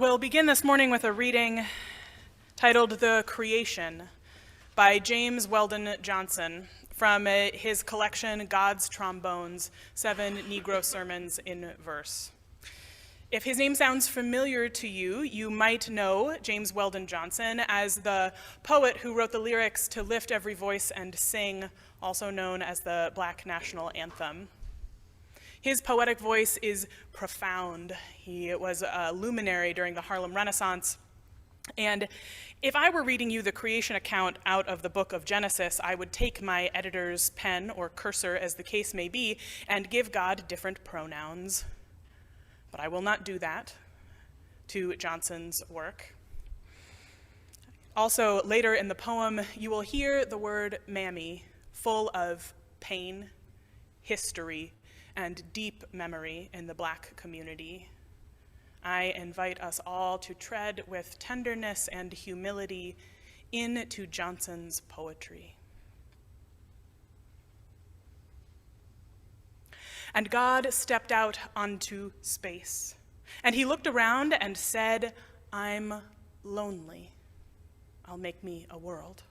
We'll begin this morning with a reading titled The Creation by James Weldon Johnson from his collection, God's Trombones, 7 Negro Sermons in Verse. If his name sounds familiar to you, you might know James Weldon Johnson as the poet who wrote the lyrics to Lift Every Voice and Sing, also known as the Black National Anthem. His poetic voice is profound. He was a luminary during the Harlem Renaissance. And if I were reading you the creation account out of the book of Genesis, I would take my editor's pen or cursor, as the case may be, and give God different pronouns. But I will not do that to Johnson's work. Also, later in the poem, you will hear the word mammy, full of pain, history, and deep memory in the Black community. I invite us all to tread with tenderness and humility into Johnson's poetry. And God stepped out onto space, and he looked around and said, "I'm lonely. I'll make me a world."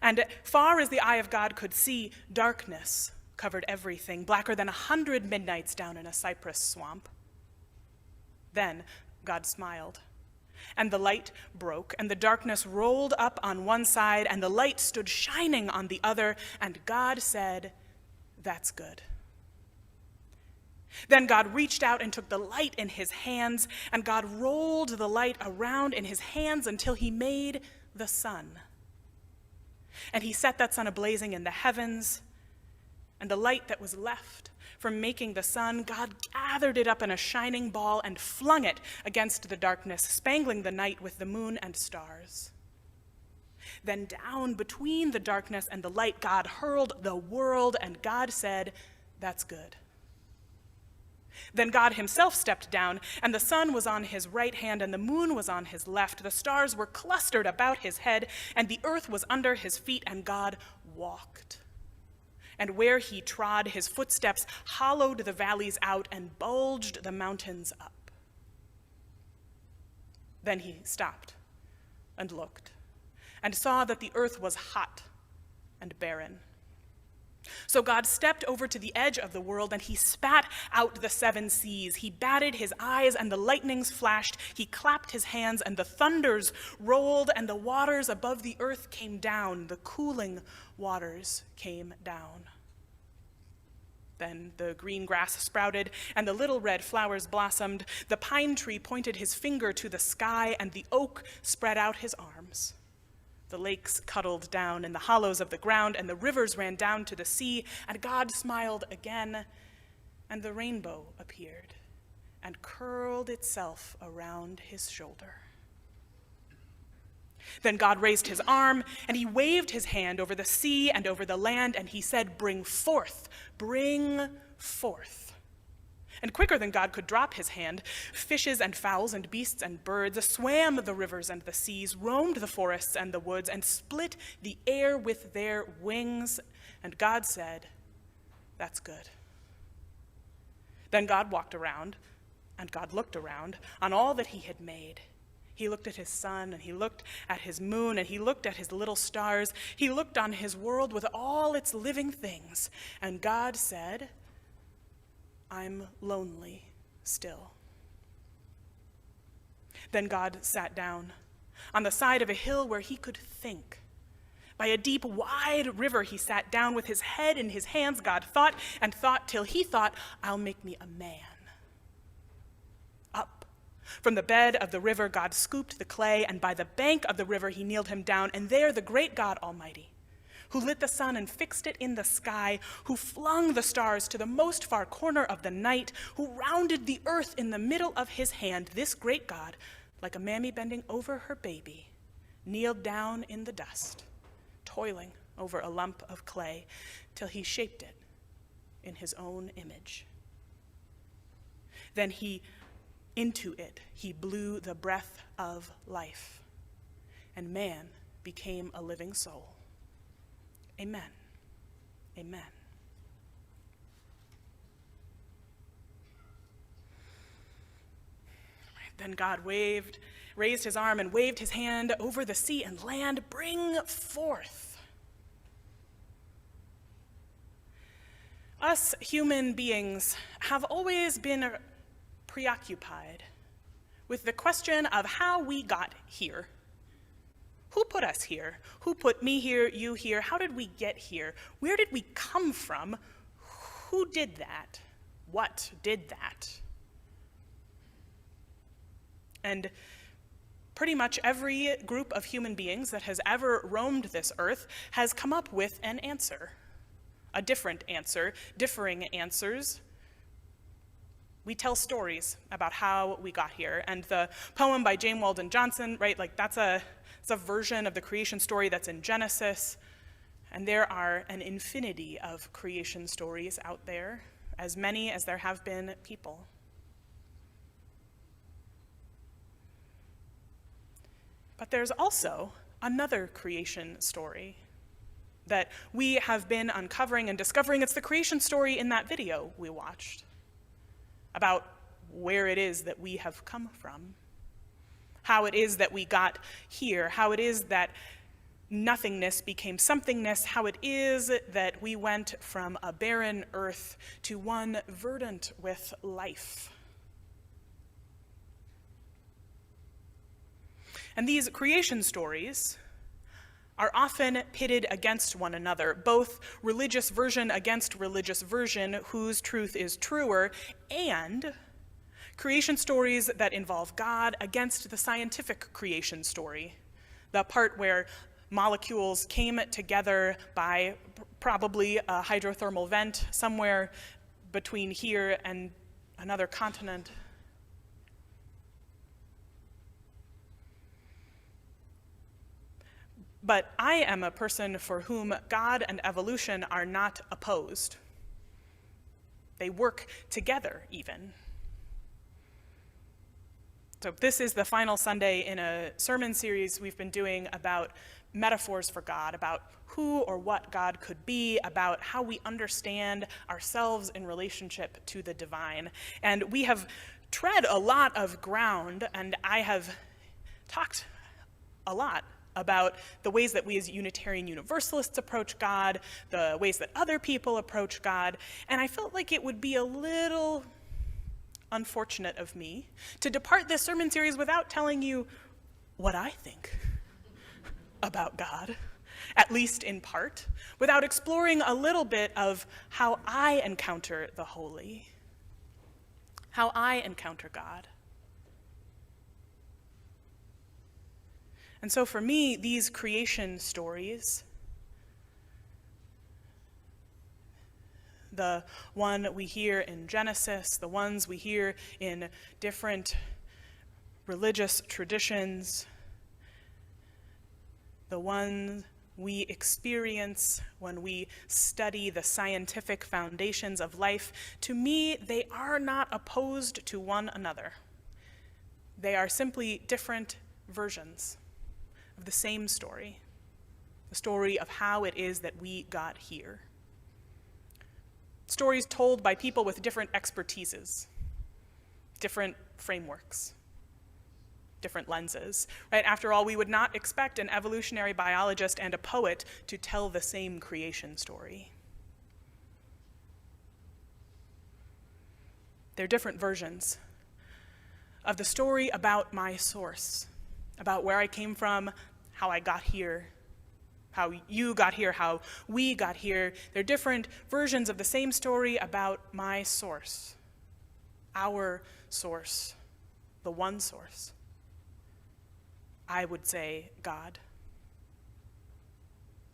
And far as the eye of God could see, darkness covered everything, blacker than 100 midnights down in a cypress swamp. Then God smiled, and the light broke, and the darkness rolled up on one side, and the light stood shining on the other, and God said, "That's good." Then God reached out and took the light in his hands, and God rolled the light around in his hands until he made the sun. And he set that sun ablazing in the heavens, and the light that was left from making the sun, God gathered it up in a shining ball and flung it against the darkness, spangling the night with the moon and stars. Then down between the darkness and the light, God hurled the world, and God said, "That's good." Then God himself stepped down, and the sun was on his right hand, and the moon was on his left. The stars were clustered about his head, and the earth was under his feet, and God walked. And where he trod, his footsteps hollowed the valleys out and bulged the mountains up. Then he stopped and looked and saw that the earth was hot and barren. So God stepped over to the edge of the world, and he spat out the 7 seas. He batted his eyes, and the lightnings flashed. He clapped his hands, and the thunders rolled, and the waters above the earth came down. The cooling waters came down. Then the green grass sprouted, and the little red flowers blossomed. The pine tree pointed his finger to the sky, and the oak spread out his arms. The lakes cuddled down in the hollows of the ground, and the rivers ran down to the sea, and God smiled again, and the rainbow appeared and curled itself around his shoulder. Then God raised his arm, and he waved his hand over the sea and over the land, and he said, "Bring forth, bring forth." And quicker than God could drop his hand, fishes and fowls and beasts and birds swam the rivers and the seas, roamed the forests and the woods, and split the air with their wings. And God said, "That's good." Then God walked around, and God looked around on all that he had made. He looked at his sun, and he looked at his moon, and he looked at his little stars. He looked on his world with all its living things. And God said, "I'm lonely still." Then God sat down on the side of a hill where he could think. By a deep, wide river he sat down with his head in his hands. God thought and thought till he thought, "I'll make me a man." Up from the bed of the river, God scooped the clay, and by the bank of the river he kneeled him down, and there the great God Almighty, who lit the sun and fixed it in the sky, who flung the stars to the most far corner of the night, who rounded the earth in the middle of his hand, this great God, like a mammy bending over her baby, kneeled down in the dust, toiling over a lump of clay, till he shaped it in his own image. Then into it he blew the breath of life, and man became a living soul. Amen. Amen. Then God raised his arm and waved his hand over the sea and land, bring forth. Us human beings have always been preoccupied with the question of how we got here. Who put us here? Who put me here, you here? How did we get here? Where did we come from? Who did that? What did that? And pretty much every group of human beings that has ever roamed this earth has come up with an answer, a different answer, differing answers. We tell stories about how we got here. And the poem by James Weldon Johnson, right, like it's a version of the creation story that's in Genesis. And there are an infinity of creation stories out there, as many as there have been people. But there's also another creation story that we have been uncovering and discovering. It's the creation story in that video we watched about where it is that we have come from, how it is that we got here, how it is that nothingness became somethingness, how it is that we went from a barren earth to one verdant with life. And these creation stories are often pitted against one another, both religious version against religious version, whose truth is truer, and creation stories that involve God against the scientific creation story, the part where molecules came together by probably a hydrothermal vent somewhere between here and another continent. But I am a person for whom God and evolution are not opposed. They work together, even. So this is the final Sunday in a sermon series we've been doing about metaphors for God, about who or what God could be, about how we understand ourselves in relationship to the divine. And we have tread a lot of ground, and I have talked a lot about the ways that we as Unitarian Universalists approach God, the ways that other people approach God, and I felt like it would be a little unfortunate of me to depart this sermon series without telling you what I think about God, at least in part, without exploring a little bit of how I encounter the holy, how I encounter God. And so for me, these creation stories, the one we hear in Genesis, the ones we hear in different religious traditions, the ones we experience when we study the scientific foundations of life, to me, they are not opposed to one another. They are simply different versions of the same story, the story of how it is that we got here. Stories told by people with different expertises, different frameworks, different lenses, right? After all, we would not expect an evolutionary biologist and a poet to tell the same creation story. They're different versions of the story about my source, about where I came from, how I got here, how you got here, how we got here. They're different versions of the same story about my source, our source, the one source. I would say God.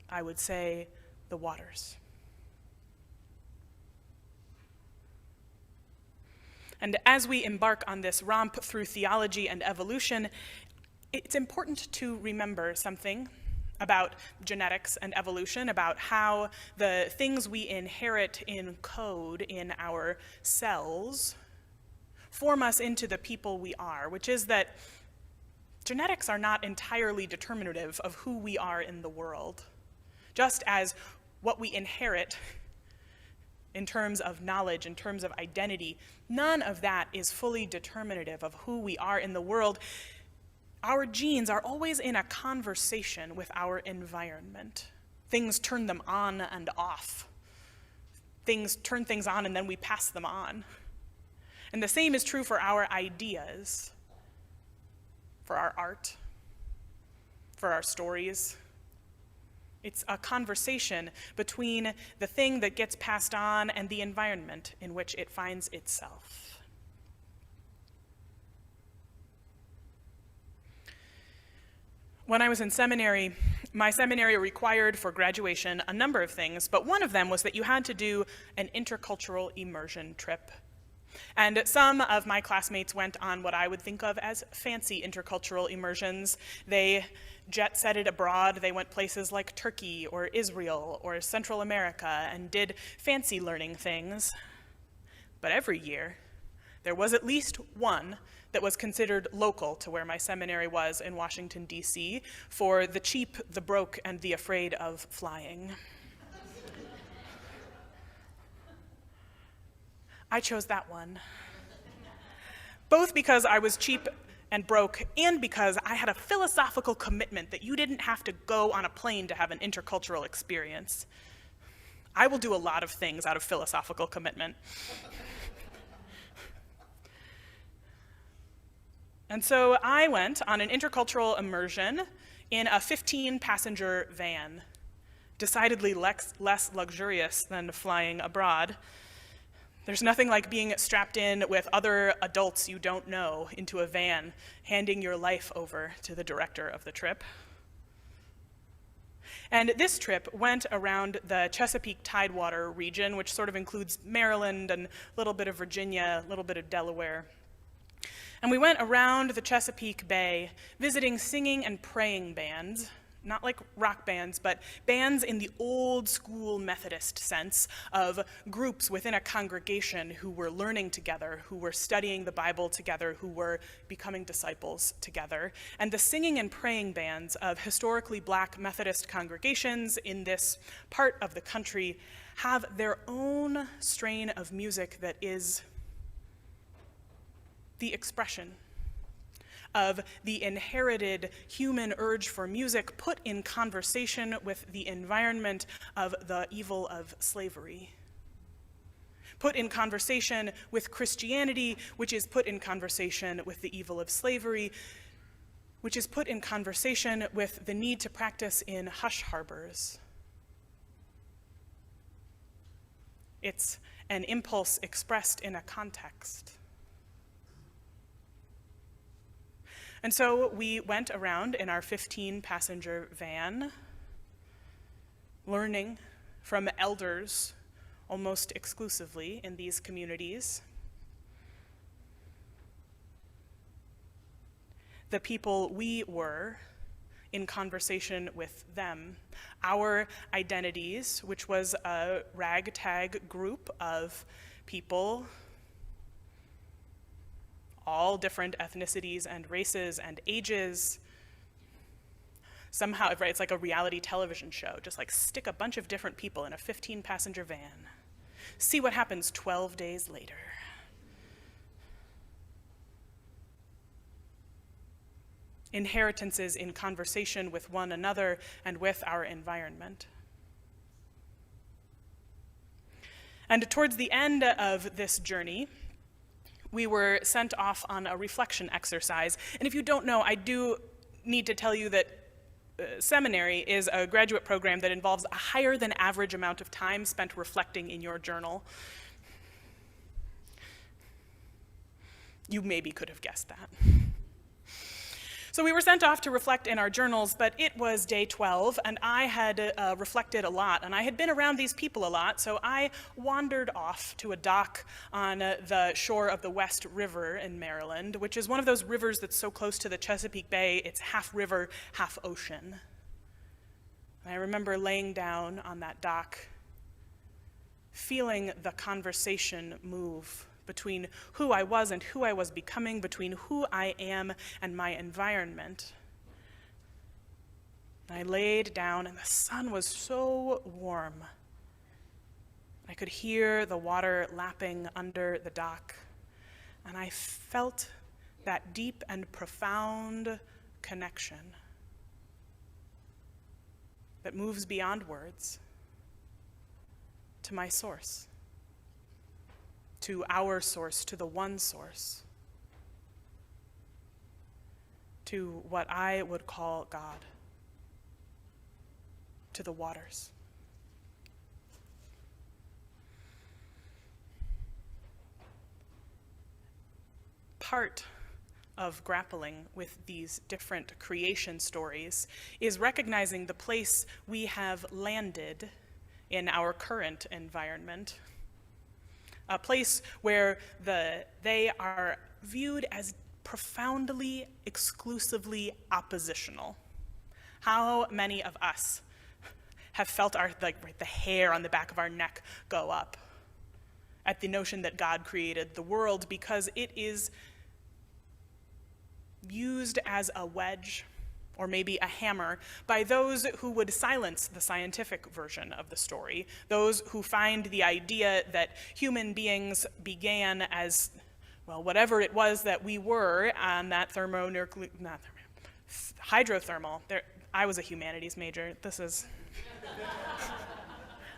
I would say the waters. And as we embark on this romp through theology and evolution, it's important to remember something about genetics and evolution, about how the things we inherit in code in our cells form us into the people we are, which is that genetics are not entirely determinative of who we are in the world. Just as what we inherit in terms of knowledge, in terms of identity, none of that is fully determinative of who we are in the world. Our genes are always in a conversation with our environment. Things turn them on and off. Things turn things on and then we pass them on. And the same is true for our ideas, for our art, for our stories. It's a conversation between the thing that gets passed on and the environment in which it finds itself. When I was in seminary, my seminary required for graduation a number of things, but one of them was that you had to do an intercultural immersion trip. And some of my classmates went on what I would think of as fancy intercultural immersions. They jet-setted abroad. They went places like Turkey or Israel or Central America and did fancy learning things. But every year, there was at least one that was considered local to where my seminary was in Washington, D.C., for the cheap, the broke, and the afraid of flying. I chose that one. Both because I was cheap and broke, and because I had a philosophical commitment that you didn't have to go on a plane to have an intercultural experience. I will do a lot of things out of philosophical commitment. And so I went on an intercultural immersion in a 15-passenger van, decidedly less luxurious than flying abroad. There's nothing like being strapped in with other adults you don't know into a van, handing your life over to the director of the trip. And this trip went around the Chesapeake Tidewater region, which sort of includes Maryland and a little bit of Virginia, a little bit of Delaware. And we went around the Chesapeake Bay visiting singing and praying bands, not like rock bands, but bands in the old school Methodist sense of groups within a congregation who were learning together, who were studying the Bible together, who were becoming disciples together. And the singing and praying bands of historically Black Methodist congregations in this part of the country have their own strain of music that is the expression of the inherited human urge for music put in conversation with the environment of the evil of slavery. Put in conversation with Christianity, which is put in conversation with the evil of slavery, which is put in conversation with the need to practice in hush harbors. It's an impulse expressed in a context. And so we went around in our 15-passenger van, learning from elders almost exclusively in these communities, the people we were in conversation with them, our identities, which was a ragtag group of people, all different ethnicities and races and ages. Somehow, right, it's like a reality television show. Just like stick a bunch of different people in a 15-passenger van. See what happens 12 days later. Inheritances in conversation with one another and with our environment. And towards the end of this journey, we were sent off on a reflection exercise. And if you don't know, I do need to tell you that seminary is a graduate program that involves a higher than average amount of time spent reflecting in your journal. You maybe could have guessed that. So we were sent off to reflect in our journals, but it was day 12, and I had reflected a lot, and I had been around these people a lot, so I wandered off to a dock on the shore of the West River in Maryland, which is one of those rivers that's so close to the Chesapeake Bay, it's half river, half ocean. And I remember laying down on that dock, feeling the conversation move between who I was and who I was becoming, between who I am and my environment. I laid down and the sun was so warm. I could hear the water lapping under the dock, and I felt that deep and profound connection that moves beyond words to my source, to our source, to the one source, to what I would call God, to the waters. Part of grappling with these different creation stories is recognizing the place we have landed in our current environment, a place where they are viewed as profoundly, exclusively oppositional. How many of us have felt the hair on the back of our neck go up at the notion that God created the world, because it is used as a wedge or maybe a hammer by those who would silence the scientific version of the story, those who find the idea that human beings began as, well, whatever it was that we were on that hydrothermal. I was a humanities major.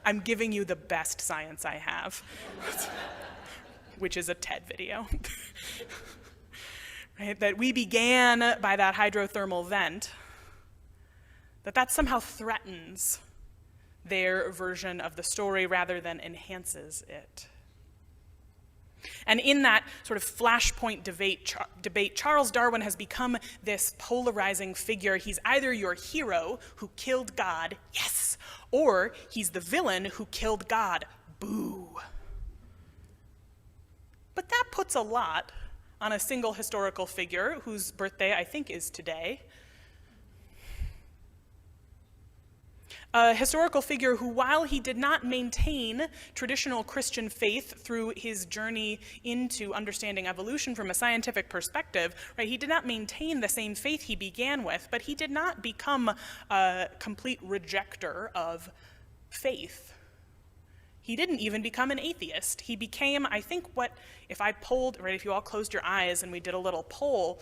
I'm giving you the best science I have, which is a TED video. Right, that we began by that hydrothermal vent, that somehow threatens their version of the story rather than enhances it. And in that sort of flashpoint debate, Charles Darwin has become this polarizing figure. He's either your hero who killed God, yes, or he's the villain who killed God, boo. But that puts a lot on a single historical figure whose birthday I think is today. A historical figure who, while he did not maintain traditional Christian faith through his journey into understanding evolution from a scientific perspective, right, he did not maintain the same faith he began with, but he did not become a complete rejecter of faith. He didn't even become an atheist. He became, I think, if you all closed your eyes and we did a little poll,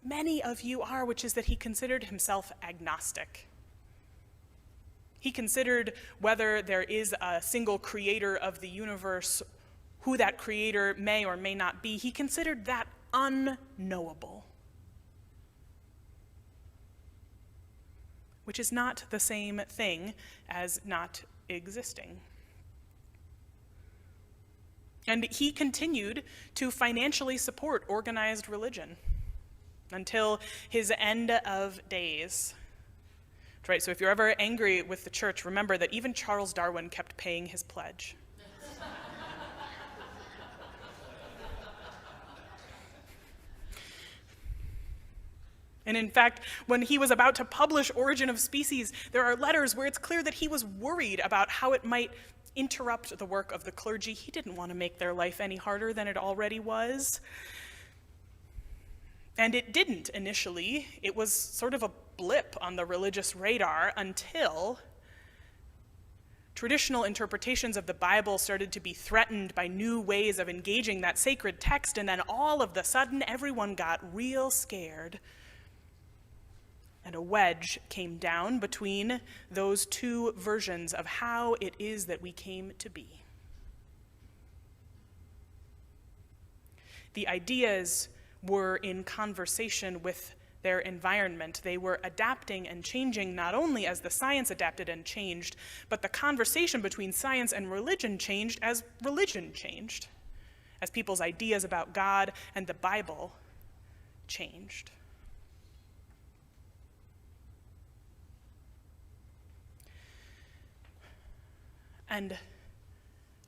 many of you are, which is that he considered himself agnostic. He considered whether there is a single creator of the universe, who that creator may or may not be, he considered that unknowable, which is not the same thing as not existing. And he continued to financially support organized religion until his end of days. Right, so if you're ever angry with the church, remember that even Charles Darwin kept paying his pledge. And in fact, when he was about to publish Origin of Species, there are letters where it's clear that he was worried about how it might interrupt the work of the clergy. He didn't want to make their life any harder than it already was. And it didn't initially. It was sort of a blip on the religious radar until traditional interpretations of the Bible started to be threatened by new ways of engaging that sacred text, and then all of the sudden everyone got real scared. And a wedge came down between those two versions of how it is that we came to be. The ideas were in conversation with their environment. They were adapting and changing not only as the science adapted and changed, but the conversation between science and religion changed as religion changed, as people's ideas about God and the Bible changed. And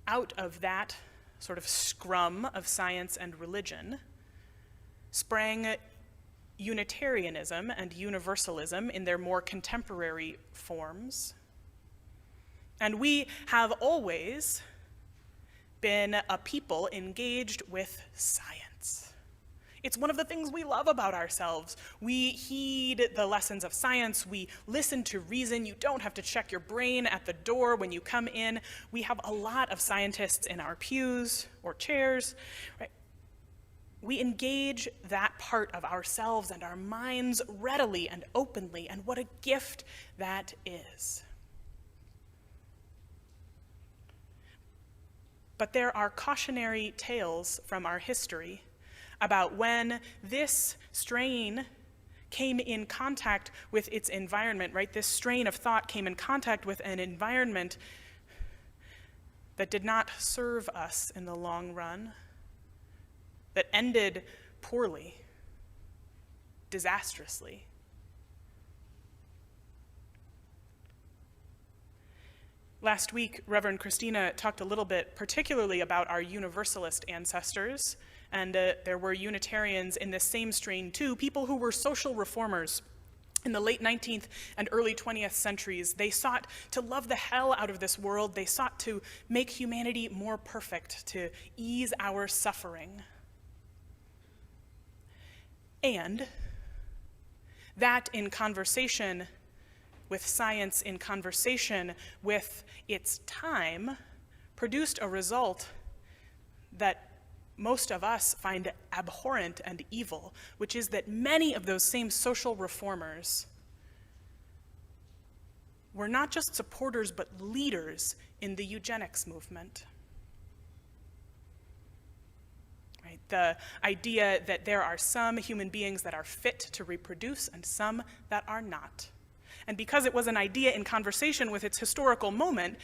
out of that sort of scrum of science and religion sprang Unitarianism and Universalism in their more contemporary forms. And we have always been a people engaged with science It's one of the things we love about ourselves. We heed the lessons of science. We listen to reason. You don't have to check your brain at the door when you come in. We have a lot of scientists in our pews or chairs, right? We engage that part of ourselves and our minds readily and openly, and what a gift that is. But there are cautionary tales from our history about when this strain came in contact with its environment, right? This strain of thought came in contact with an environment that did not serve us in the long run, that ended poorly, disastrously. Last week, Reverend Christina talked a little bit particularly about our Universalist ancestors, and there were Unitarians in this same strain too, people who were social reformers. In the late 19th and early 20th centuries, they sought to love the hell out of this world. They sought to make humanity more perfect, to ease our suffering. And that, in conversation with science, in conversation with its time, produced a result that most of us find abhorrent and evil, which is that many of those same social reformers were not just supporters but leaders in the eugenics movement. Right? The idea that there are some human beings that are fit to reproduce and some that are not. And because it was an idea in conversation with its historical moment,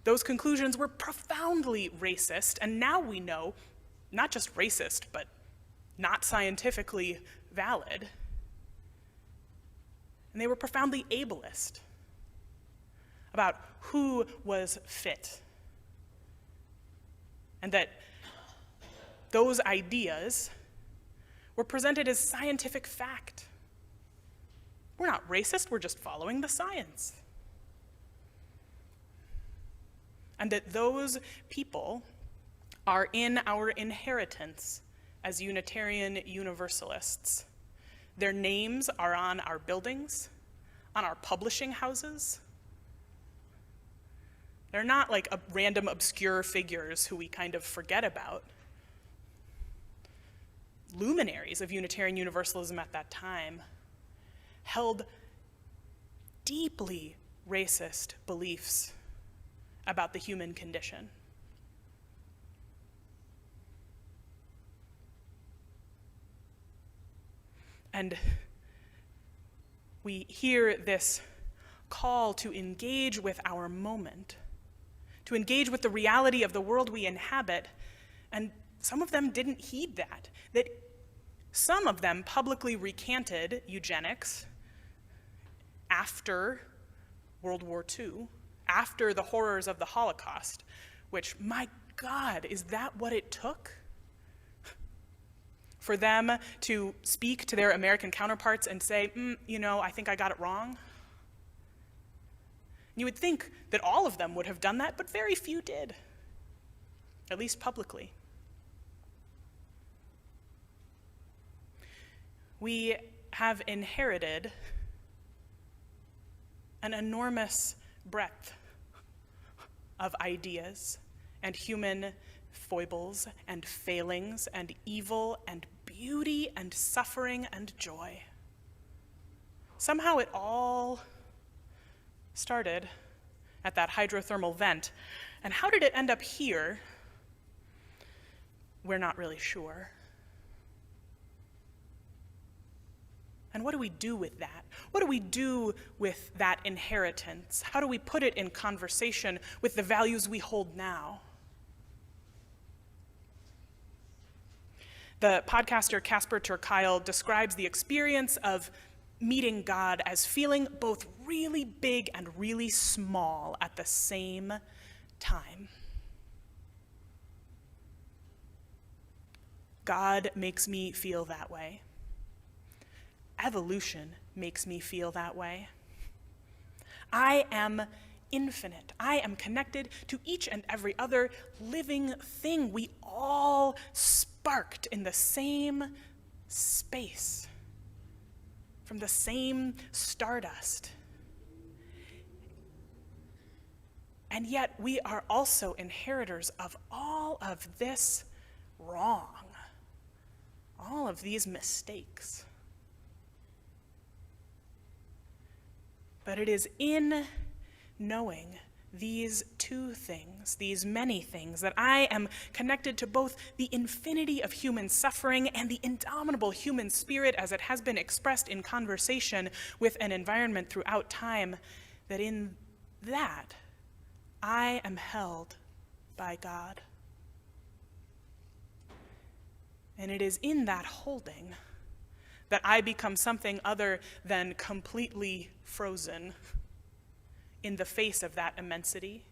those conclusions were profoundly racist, and now we know, not just racist, but not scientifically valid. And they were profoundly ableist about who was fit. And that those ideas were presented as scientific fact. We're not racist, we're just following the science. And that those people are in our inheritance as Unitarian Universalists. Their names are on our buildings, on our publishing houses. They're not like random obscure figures who we kind of forget about. Luminaries of Unitarian Universalism at that time held deeply racist beliefs about the human condition. And we hear this call to engage with our moment, to engage with the reality of the world we inhabit, and some of them didn't heed that some of them publicly recanted eugenics after World War II, after the horrors of the Holocaust, which, my God, is that what it took? For them to speak to their American counterparts and say, I think I got it wrong? You would think that all of them would have done that, but very few did, at least publicly. We have inherited an enormous breadth of ideas and human foibles and failings and evil and beauty and suffering and joy. Somehow it all started at that hydrothermal vent. And how did it end up here? We're not really sure. And what do we do with that? What do we do with that inheritance? How do we put it in conversation with the values we hold now? The podcaster Casper ter Kuile describes the experience of meeting God as feeling both really big and really small at the same time. God makes me feel that way. Evolution makes me feel that way. I am infinite. I am connected to each and every other living thing. We all spur sparked in the same space, from the same stardust. And yet we are also inheritors of all of this wrong, all of these mistakes. But it is in knowing these two things, these many things, that I am connected to both the infinity of human suffering and the indomitable human spirit as it has been expressed in conversation with an environment throughout time, that in that I am held by God. And it is in that holding that I become something other than completely frozen in the face of that immensity,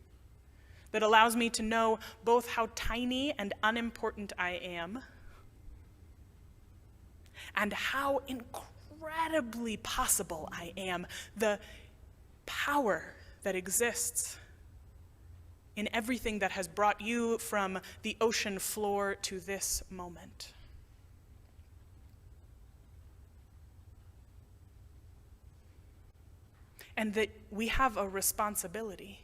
that allows me to know both how tiny and unimportant I am, and how incredibly possible I am, the power that exists in everything that has brought you from the ocean floor to this moment. And that we have a responsibility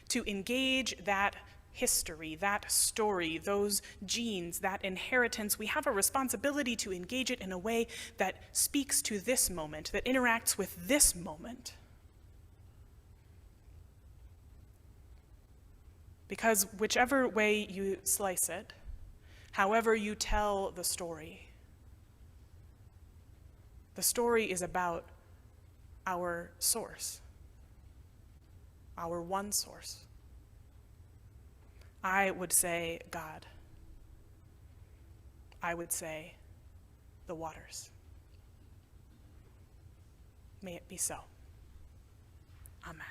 to engage that history, that story, those genes, that inheritance. We have a responsibility to engage it in a way that speaks to this moment, that interacts with this moment. Because whichever way you slice it, however you tell the story is about our source, our one source. I would say God. I would say the waters. May it be so. Amen.